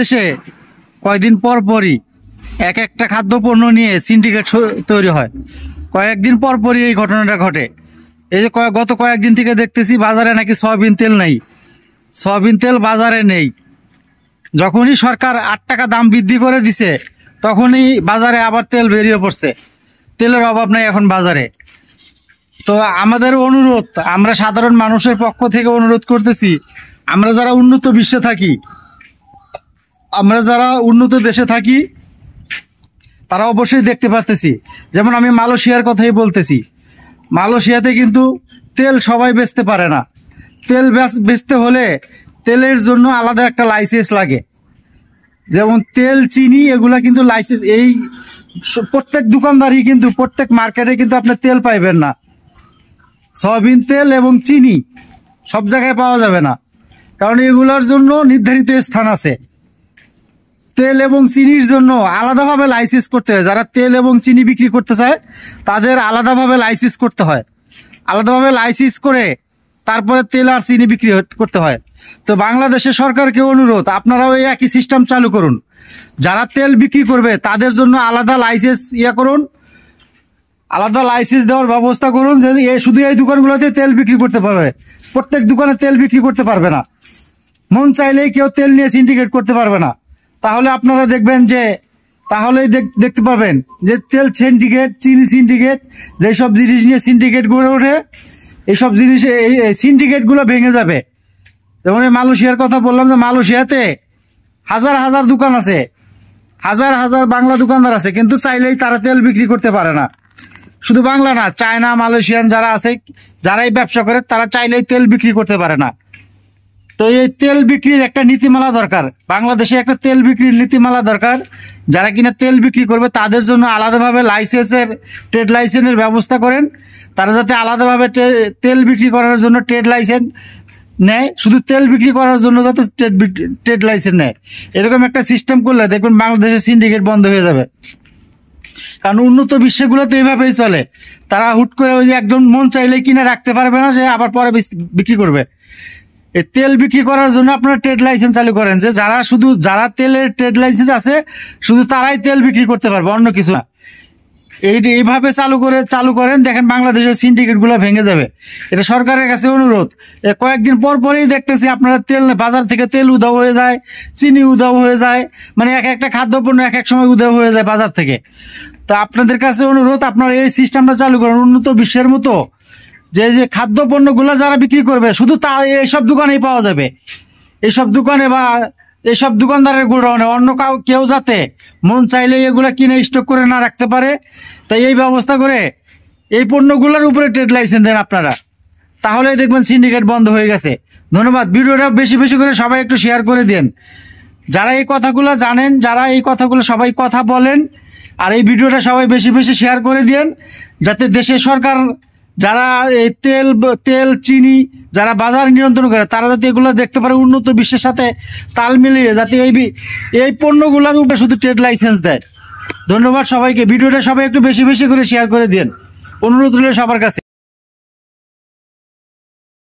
দেশে কয়েকদিন পর পরই এক একটা খাদ্যপণ্য নিয়ে সিন্ডিকেট তৈরি হয়। কয়েকদিন পর পরই এই ঘটনাটা ঘটে। এই যে গত কয়েকদিন থেকে দেখতেছি বাজারে নাকি সয়াবিন তেল নেই, সয়াবিন তেল বাজারে নেই। যখনই সরকার 8 টাকা দাম বৃদ্ধি করে দিছে তখনই বাজারে আবার তেল বেরিয়ে পড়ছে। তেলের অভাব নাই এখন বাজারে। তো আমাদের অনুরোধ, আমরা সাধারণ মানুষের পক্ষ থেকে অনুরোধ করতেছি, আমরা যারা উন্নত বিশ্বে থাকি, আমরা যারা উন্নত দেশে থাকি তারা অবশ্যই দেখতে পারতেছি। যেমন আমি মালয়েশিয়ার কথাই বলতেছি, মালয়েশিয়াতে কিন্তু তেল সবাই বেচতে পারে না। তেল বেচতে হলে তেলের জন্য আলাদা একটা লাইসেন্স লাগে। যেমন তেল, চিনি এগুলা কিন্তু লাইসেন্স, এই প্রত্যেক দোকানদারই কিন্তু প্রত্যেক মার্কেটে কিন্তু আপনি তেল পাইবেন না। সয়াবিন তেল এবং চিনি সব জায়গায় পাওয়া যাবে না, কারণ এগুলোর জন্য নির্ধারিত স্থান আছে। তেল এবং চিনির জন্য আলাদাভাবে লাইসেন্স করতে হয়। যারা তেল এবং চিনি বিক্রি করতে চায় তাদের আলাদাভাবে লাইসেন্স করতে হয়, আলাদাভাবে লাইসেন্স করে তারপরে তেল আর চিনি বিক্রি করতে হয়। তো বাংলাদেশের সরকারকে অনুরোধ, আপনারাও এই একই সিস্টেম চালু করুন। যারা তেল বিক্রি করবে তাদের জন্য আলাদা লাইসেন্স করুন, আলাদা লাইসেন্স দেওয়ার ব্যবস্থা করুন, যে শুধু এই দোকানগুলোতে তেল বিক্রি করতে পারবে। প্রত্যেক দোকানে তেল বিক্রি করতে পারবে না, মন চাইলেই কেউ তেল নিয়ে সিন্ডিকেট করতে পারবে না। তাহলে আপনারা দেখবেন যে, তাহলেই দেখতে পারবেন যে তেল সিন্ডিকেট, চিনি সিন্ডিকেট, যেসব জিনিস নিয়ে সিন্ডিকেট গড়ে ওঠে, এইসব জিনিস এই সিন্ডিকেট গুলো ভেঙে যাবে। যেমন এই মালয়েশিয়ার কথা বললাম, যে মালয়েশিয়াতে হাজার হাজার দোকান আছে, হাজার হাজার বাংলা দোকানদার আছে, কিন্তু চাইলেই তারা তেল বিক্রি করতে পারে না। শুধু বাংলা না, চায়না, মালয়েশিয়ান যারা আছে, যারা এই ব্যবসা করে, তারা চাইলেই তেল বিক্রি করতে পারে না। তো এই তেল বিক্রির একটা নীতিমালা দরকার, বাংলাদেশে একটা তেল বিক্রির নীতিমালা দরকার। যারা কিনা তেল বিক্রি করবে তাদের জন্য আলাদাভাবে লাইসেন্সের, ট্রেড লাইসেন্সের ব্যবস্থা করেন। তারা যাতে আলাদাভাবে তেল বিক্রি করার জন্য ট্রেড লাইসেন্স নেয়, শুধু তেল বিক্রি করার জন্য যাতে ট্রেড লাইসেন্স নেয়, এরকম একটা সিস্টেম করলে দেখবেন বাংলাদেশের সিন্ডিকেট বন্ধ হয়ে যাবে। কারণ উন্নত বিশ্বগুলোতে এইভাবেই চলে, তারা হুট করে ওই যে একদম মন চাইলে কিনে রাখতে পারবে না, সে আবার পরে বিক্রি করবে। এই তেল বিক্রি করার জন্য আপনারা ট্রেড লাইসেন্স চালু করেন, যে যারা তেলের ট্রেড লাইসেন্স আছে শুধু তারাই তেল বিক্রি করতে পারবে, অন্য কিছু না। এইভাবে চালু করেন, দেখেন বাংলাদেশের সিন্ডিকেট গুলো ভেঙে যাবে। এটা সরকারের কাছে অনুরোধ। কয়েকদিন পর পরেই দেখতেছি আপনারা তেল, বাজার থেকে তেল উধাও হয়ে যায়, চিনি উধাও হয়ে যায়, মানে এক একটা খাদ্যপণ্য এক এক সময় উধাও হয়ে যায় বাজার থেকে। তো আপনাদের কাছে অনুরোধ, আপনারা এই সিস্টেমটা চালু করেন উন্নত বিশ্বের মতো, যে খাদ্যপণ্য গুলা যারা বিক্রি করবে শুধু এইসব দোকানেই পাওয়া যাবে, এইসব দোকানে বা এইসব দোকানদারের গোডাউনে, অন্য কেউ যাতে মন চাইলে এগুলা কিনে স্টক করে না রাখতে পারে। তাই এই ব্যবস্থা করে এই পণ্যগুলোর উপরে ট্রেড লাইসেন্স দেন আপনারা, তাহলেই দেখবেন সিন্ডিকেট বন্ধ হয়ে গেছে। ধন্যবাদ। ভিডিওটা বেশি বেশি করে সবাই একটু শেয়ার করে দেন। যারা এই কথাগুলো জানেন, যারা এই কথাগুলো সবাই কথা বলেন, আর এই ভিডিওটা সবাই বেশি বেশি শেয়ার করে দেন, যাতে দেশের সরকার, যারা এই তেল চিনি যারা বাজার নিয়ন্ত্রণ করে, তারা যাতে এগুলো দেখতে পারে, উন্নত বিশ্বের সাথে তাল মিলিয়ে যাতে এই পণ্যগুলোর উপরে শুধু ট্রেড লাইসেন্স দেয়। ধন্যবাদ সবাইকে। ভিডিওটা সবাই একটু বেশি বেশি করে শেয়ার করে দেন, অনুরোধ রইল সবার কাছে।